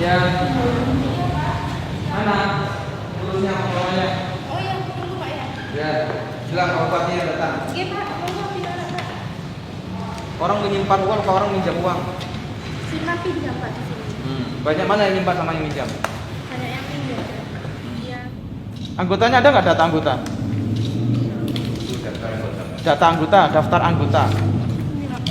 Ya. Mana? Urusnya pokoknya. Oh iya, tunggu Pak ya. Ya. Bilang obatnya datang. Iya Pak, tunggu tidak ada. Orang menyimpan uang, atau orang minjam uang? Simpan pinjam Pak di sini. Banyak mana yang nyimpan sama yang minjam? Banyak yang pinjam. Iya. Anggotanya ada nggak data anggota? Data anggota, daftar anggota. Ini Pak.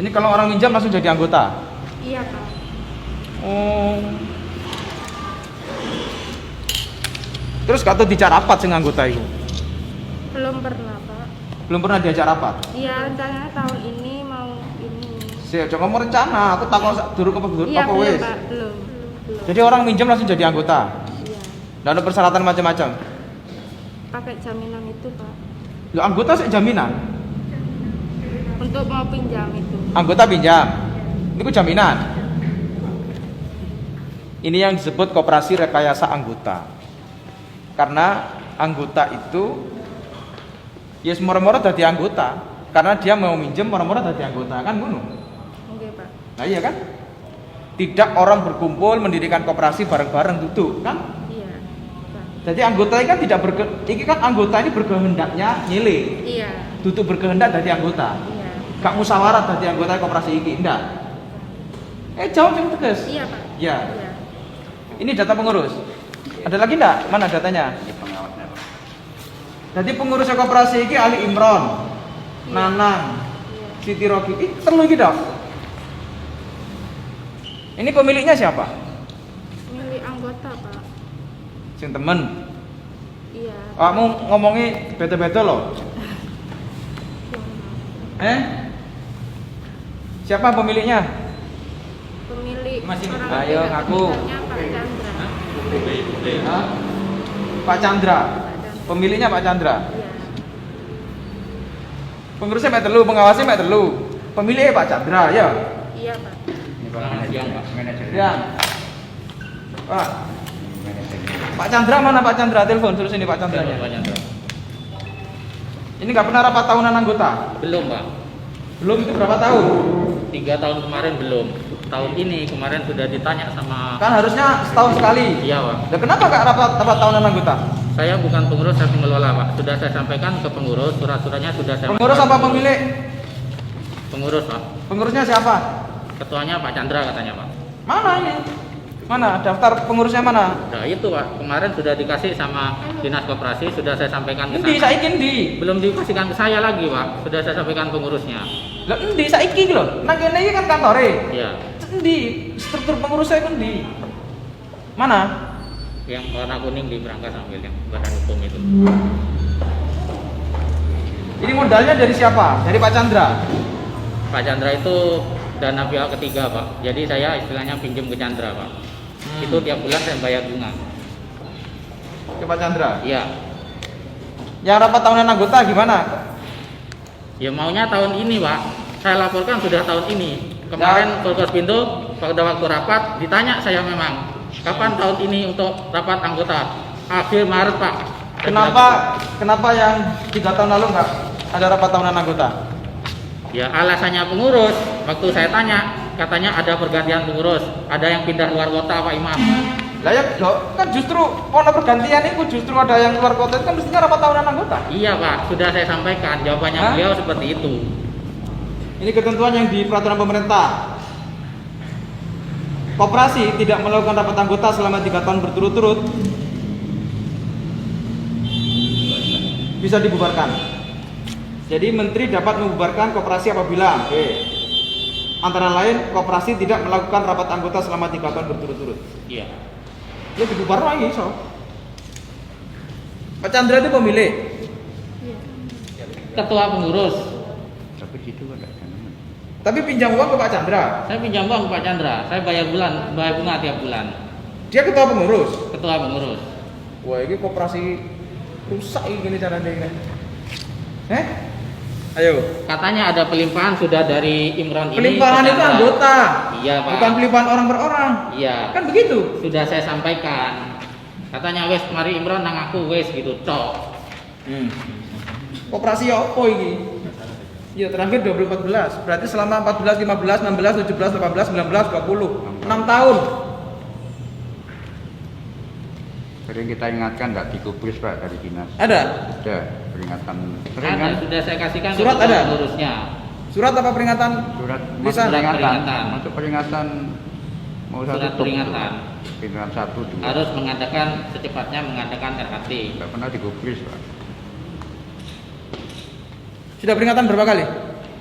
Ini kalau orang minjam langsung jadi anggota. Iya Pak. Oh. Terus kata dijak rapat sing anggota itu? Belum pernah Pak. Belum pernah diajak rapat. Iya, rencananya tahun ini mau ini. Saya jangan mau rencana, aku takut dulu apa Iya, apa belum wes. Pak, belum. Jadi orang minjam langsung jadi anggota. Iya. Nggak ada persyaratan macam-macam. Pakai jaminan itu Pak. Ya anggota sih jaminan. Untuk mau pinjam itu. Anggota pinjam. Ini ku jaminan. Ini yang disebut koperasi rekayasa anggota. Karena anggota itu ya semua-mura dadi anggota. Karena dia mau minjem murah-murah dadi anggota kan ngono. Oke Pak. Nah iya kan? Tidak orang berkumpul mendirikan koperasi bareng-bareng duduk kan? Iya. Pak. Jadi anggota ini kan tidak ini kan anggota ini berkehendaknya nyilih. Iya. Duduk berkehendak dari anggota. Iya. Gak musyawarah dari anggota koperasi ini, enggak. Jawab yang tegas. Iya Pak. Ya. Iya. Ini data pengurus. Ada lagi enggak? Mana datanya? Jadi pengurusnya koperasi ini Ali Imron, Iya. Nanang, Iya. Siti Rogi. Perlu gitu. Ini pemiliknya siapa? Milik anggota Pak. Sing temen. Iya. Kamu ngomongnya beda-beda loh. Siapa pemiliknya? Pemilik Masih orang ayo tidak ngaku. terlibatnya Pak Chandra. Hah? Pak Chandra. Pemiliknya Pak Chandra. Iya. Pengurusnya Pak Telu, pengawasnya Pak Telu. Pemiliknya Pak Chandra, ya. Iya Pak. Ya. Pak. Pak Chandra mana Pak Chandra? Telepon terus ini Pak Chandranya. Ini nggak pernah rapat tahunan anggota? Belum Pak. Belum, itu berapa tahun? 3 tahun kemarin belum. Tahun ini kemarin sudah ditanya sama. Kan harusnya setahun sekali. Iya Pak. Nah, kenapa nggak rapat tahunan anggota? Saya bukan pengurus, saya pengelola Pak. Sudah saya sampaikan ke pengurus, surat-suratnya sudah saya. Pengurus apa pemilik? Pengurus Pak. Pengurusnya siapa? Ketuanya Pak Chandra katanya Pak. Mana ini? Mana? Daftar pengurusnya mana? Nah itu Pak, kemarin sudah dikasih sama dinas koperasi, sudah saya sampaikan ke Endi sana. saiki endi? Belum dikasihkan ke saya lagi Pak, sudah saya sampaikan pengurusnya. Lah endi saiki iki lho? Nang kene iki kan kantore. Iya, Endi? Struktur pengurusnya itu endi? Mana? yang warna kuning di berangkas ambil yang badan hukum itu. Ini modalnya dari siapa? Dari Pak Chandra. Pak Chandra itu dana pihak ketiga Pak, jadi saya istilahnya pinjam ke Chandra Pak. Itu tiap bulan saya bayar bunga. Ke Pak Chandra. Iya. Yang rapat tahunan anggota gimana? Ya maunya tahun ini Pak. Saya laporkan sudah tahun ini. Kemarin Polres Pintu pada waktu rapat ditanya saya memang kapan tahun ini untuk rapat anggota? Akhir Maret Pak. Kenapa yang 3 tahun lalu nggak ada rapat tahunan anggota? Ya alasannya pengurus. Waktu saya tanya katanya ada pergantian pengurus. Ada yang pindah luar kota Pak Imam. Lah ya, loh, kan justru ono pergantian itu justru ada yang keluar kota itu kan mestinya rapat tahunan anggota. Iya Pak, sudah saya sampaikan. Jawabannya Hah? beliau seperti itu. Ini ketentuan yang di peraturan pemerintah. Koperasi tidak melakukan rapat anggota selama 3 tahun berturut-turut bisa dibubarkan. Jadi menteri dapat membubarkan koperasi apabila antara lain koperasi tidak melakukan rapat anggota selama 3 tahun berturut-turut. Iya. Ya dibubar lagi so. Pak Chandra itu pemilik. Iya. Ketua pengurus. Tapi pinjam uang ke Pak Chandra. Saya pinjam uang ke Pak Chandra. Saya bayar bunga tiap bulan. Dia ketua pengurus. Ketua pengurus. Wah, ini koperasi rusak ini caranya ini. Ayo. Katanya ada pelimpahan sudah dari Imron ini. Pelimpahan ke itu Chandra. anggota. Iya Pak. Bukan pelimpahan orang per orang. Iya. Kan begitu. Sudah saya sampaikan. Katanya wes mari Imron nang aku wes gitu cok. Koperasi ya apa ini? Ya terakhir 2014. Berarti selama 14, 15, 16, 17, 18, 19, 20. 6 tahun. Sering kita ingatkan nggak digubris Pak dari dinas. Ada? Ada peringatan. Sering kan? Ada, sudah saya kasihkan Surat ke ada? pengurusnya. Surat apa peringatan? Surat Lisan? Peringatan. Masuk peringatan. Mau Surat satu peringatan. Peringatan 1, 2. Harus mengadakan secepatnya mengadakan RAT. Nggak pernah digubris Pak. Sudah peringatan berapa kali?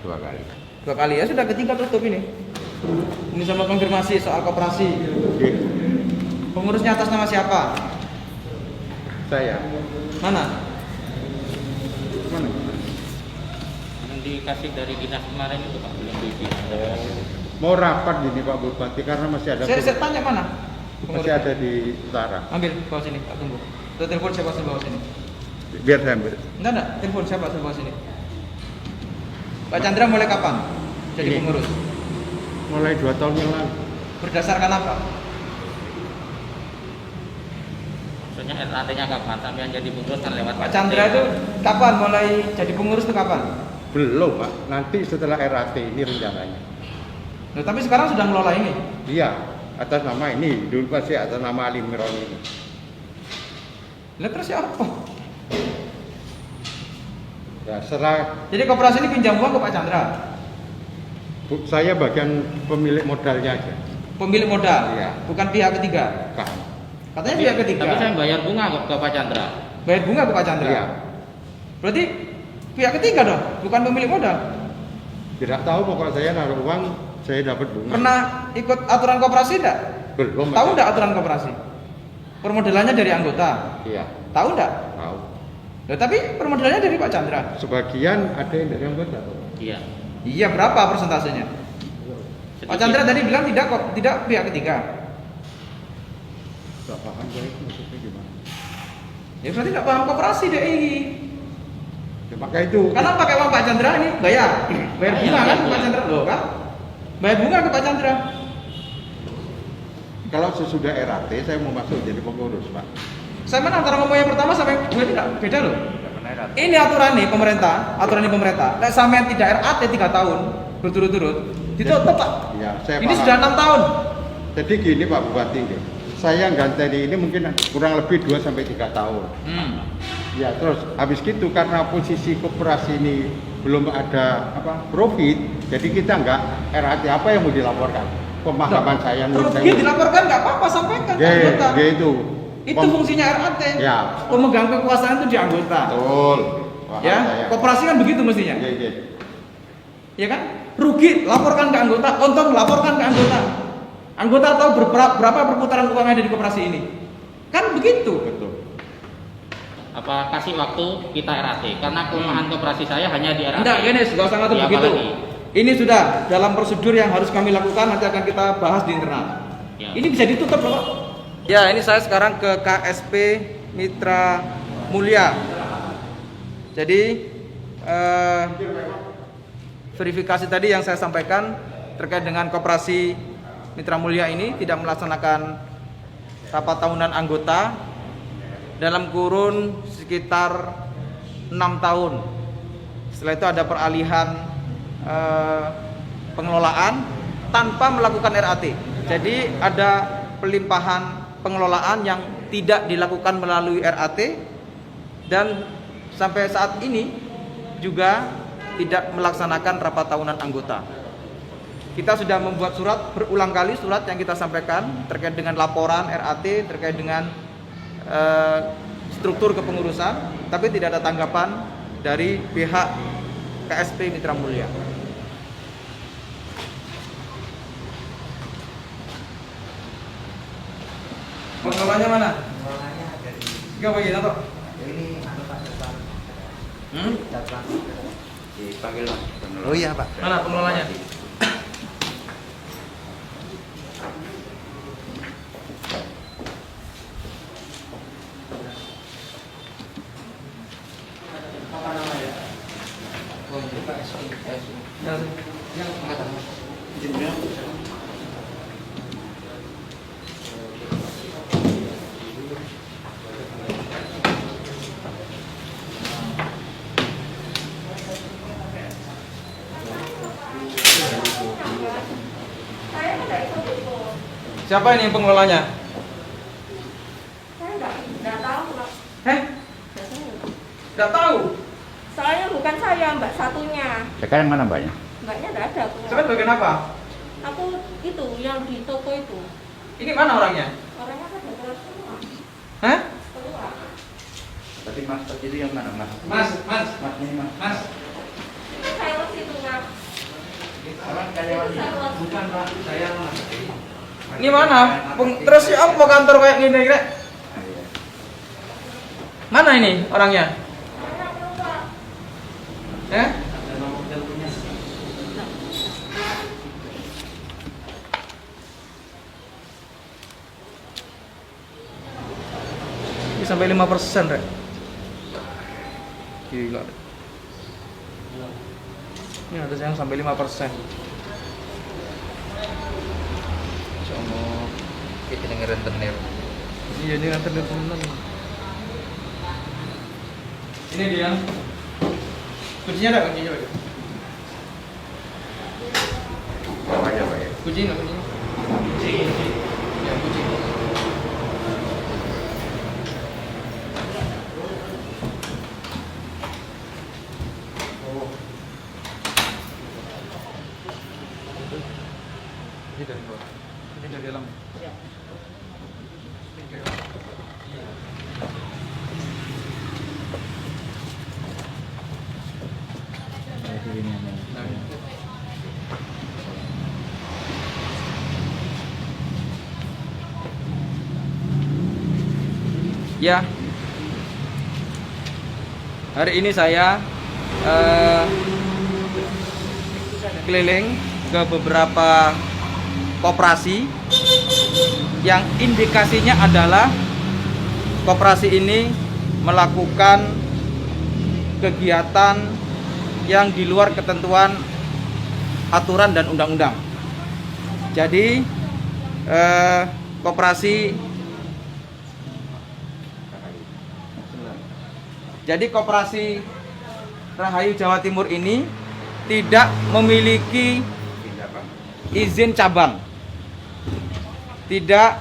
2 kali. 2 kali ya, sudah ketiga tutup ini. Ini sama konfirmasi soal koperasi. Oke. Pengurusnya atas nama siapa? Saya. Mana? Mana? Yang dikasih dari dinas kemarin itu Pak, belum diisi. Mau rapat gini Pak Bupati karena masih ada Saya tanya mana? masih ada di utara. Ambil bawa sini, tak tunggu. Tuh, telepon siapa suruh bawa sini? Biar saya ambil. Enggak, telepon siapa suruh bawa sini? Pak Chandra mulai kapan jadi Ini. pengurus? Mulai 2 tahun yang lalu. Berdasarkan apa? Maksudnya RAT-nya kapan? Sampai yang jadi pengurus kan lewat Pak Chandra itu kapan mulai jadi pengurus itu kapan? Belum Pak. Nanti setelah RAT ini rencananya. Loh, tapi sekarang sudah ngelola ini. Iya. Atas nama ini. Dulu masih atas nama Ali Miron ini. Lah terus siapa? Ya, setelah Jadi koperasi ini pinjam uang ke Pak Chandra. saya bagian pemilik modalnya aja. Pemilik modal, Iya. bukan pihak ketiga. Kan. Katanya pihak ketiga. Tapi saya bayar bunga kok ke Pak Chandra. Bayar bunga ke Pak Chandra. Iya. Berarti pihak ketiga dong, bukan pemilik modal. Tidak tahu pokoknya saya naruh uang, saya dapat bunga. Pernah ikut aturan koperasi enggak? Belum. Tahu Mas. enggak aturan koperasi? Permodalannya dari anggota. Iya. Tahu enggak? Tahu. Loh, tapi permodalannya dari Pak Chandra. Sebagian ada yang dari anggota. Iya. Iya, berapa persentasenya? Pak Chandra tadi bilang tidak kok, tidak pihak ketiga. Tidak paham saya itu maksudnya gimana. Ya berarti enggak paham koperasi deh ini. Ya, maka itu. Karena pakai uang Pak Chandra ini bayar. Bayar bunga kan ke Pak Bayar. Chandra loh kan? Bayar bunga ke Pak Chandra. Kalau sesudah RAT saya mau masuk jadi pengurus Pak. Saya mana antara ngomong yang pertama sampai yang kedua ini enggak beda loh. Tidak pernah RAT. Ini aturan nih pemerintah. Nek sampean tidak RAT 3 tahun berturut-turut, ditutup Pak. Iya, saya Ini paham. sudah 6 tahun. Jadi gini Pak Bupati, saya ganteni ini mungkin kurang lebih 2 sampai 3 tahun. Ya terus habis gitu karena posisi koperasi ini belum ada profit, jadi kita nggak RAT apa yang mau dilaporkan. Pemahaman saya menurut Rugi dilaporkan nggak apa-apa, sampaikan ke anggota. Ya itu. Itu fungsinya RAT. Ya. Pemegang kekuasaan itu di anggota. Betul. Paham Ya, saya. koperasi kan begitu mestinya. Iya, iya. Ya kan? Rugi laporkan ke anggota, untung laporkan ke anggota. Anggota tahu berapa perputaran uang yang ada di koperasi ini. Kan begitu. Betul. Apa kasih waktu kita RAT? Karena kelemahan koperasi saya hanya di RAT. Enggak, gini, nggak usah ngatur Ya, begitu. apalagi? Ini sudah dalam prosedur yang harus kami lakukan, nanti akan kita bahas di internal. Ya. Ini bisa ditutup loh, Pak. Ya, ini saya sekarang ke KSP Mitra Mulia. Jadi verifikasi tadi yang saya sampaikan terkait dengan koperasi Mitra Mulia ini tidak melaksanakan rapat tahunan anggota dalam kurun sekitar 6 tahun. Setelah itu ada peralihan pengelolaan tanpa melakukan RAT. Jadi ada pelimpahan pengelolaan yang tidak dilakukan melalui RAT dan sampai saat ini juga tidak melaksanakan rapat tahunan anggota. Kita sudah membuat surat berulang kali, surat yang kita sampaikan terkait dengan laporan RAT, terkait dengan struktur kepengurusan, tapi tidak ada tanggapan dari pihak KSP Mitra Mulia. Pengelolanya mana? Pengelolanya ada di Enggak bagian apa? ini anu Pak Depan. Depan. Dipanggil Mas. Oh iya Pak. Mana pengelolanya? Apa namanya? Oh ini Pak SI. Yang angkatan Mas. Jenderal. Siapa ini pengelolanya? Saya nggak tahu, Pak. Heh, Nggak tahu. nggak tahu. Soalnya bukan saya, Mbak satunya. Sekarang mana mbaknya? Mbaknya nggak ada. Coba bagian apa? Aku itu yang di toko itu. Ini mana orangnya? Orangnya kan udah keluar semua. Hah? Keluar. Tadi mas tadi itu yang mana mas? Mas. Mas ini mas. Mas. Itu sales itu, Kak. Sama karyawan Itu sales. bukan pak, saya mas. Ini mana? Terus si apa kantor kayak gini, Rek? Ah, iya. Mana ini orangnya? Orangnya keluar. Eh? Ada nomor teleponnya. Ini sampai 5%, Rek. Gila. Ini ada yang sampai 5%. Insyaallah. Kita dengan rentenir. Iya, ini kan tenan. Ini dia. Kuncinya ada, kuncinya ada. Apa aja pak ya? Kunci enggak kuncinya? Kunci. Ya, kunci. Ini dari bawah. Ini dari dalam. Ya, hari ini saya keliling ke beberapa koperasi yang indikasinya adalah koperasi ini melakukan kegiatan yang di luar ketentuan aturan dan undang-undang. Jadi koperasi Rahayu Jawa Timur ini tidak memiliki izin cabang, tidak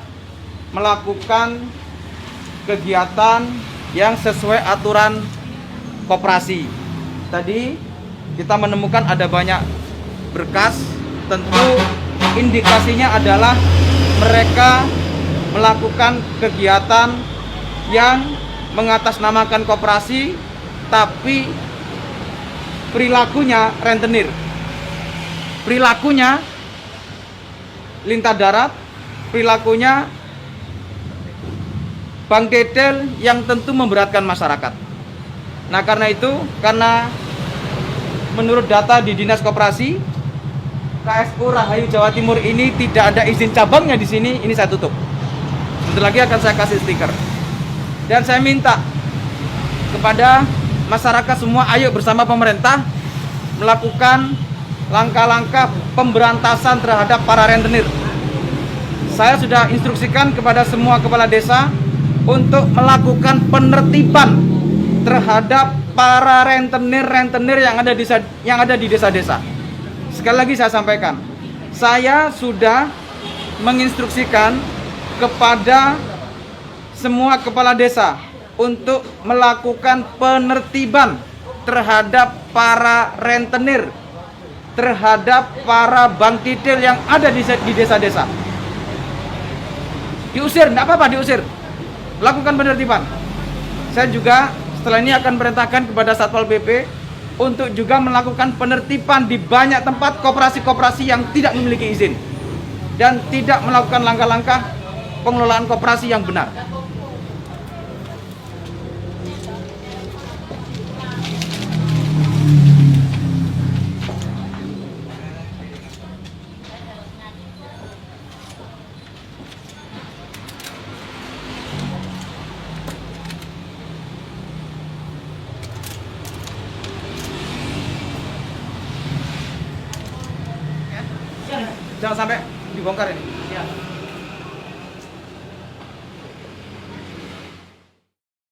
melakukan kegiatan yang sesuai aturan koperasi. Tadi kita menemukan ada banyak berkas, tentu indikasinya adalah mereka melakukan kegiatan yang mengatasnamakan koperasi tapi perilakunya rentenir, perilakunya lintah darat, perilakunya bank dedel yang tentu memberatkan masyarakat. Nah, karena menurut data di Dinas Koperasi, KSU Rahayu Jawa Timur ini tidak ada izin cabangnya di sini. Ini saya tutup. Sebentar lagi akan saya kasih stiker. Dan saya minta kepada masyarakat semua, ayo bersama pemerintah melakukan langkah-langkah pemberantasan terhadap para rentenir. Saya sudah instruksikan kepada semua kepala desa untuk melakukan penertiban terhadap para rentenir yang ada di desa-desa. Sekali lagi saya sampaikan, saya sudah menginstruksikan kepada semua kepala desa untuk melakukan penertiban terhadap para rentenir, terhadap para bank tidil yang ada di desa-desa. Diusir, tidak apa-apa diusir. Lakukan penertiban. Saya juga setelah ini akan perintahkan kepada Satpol PP untuk juga melakukan penertiban di banyak tempat koperasi-koperasi yang tidak memiliki izin dan tidak melakukan langkah-langkah pengelolaan koperasi yang benar. Jangan sampai dibongkar ini.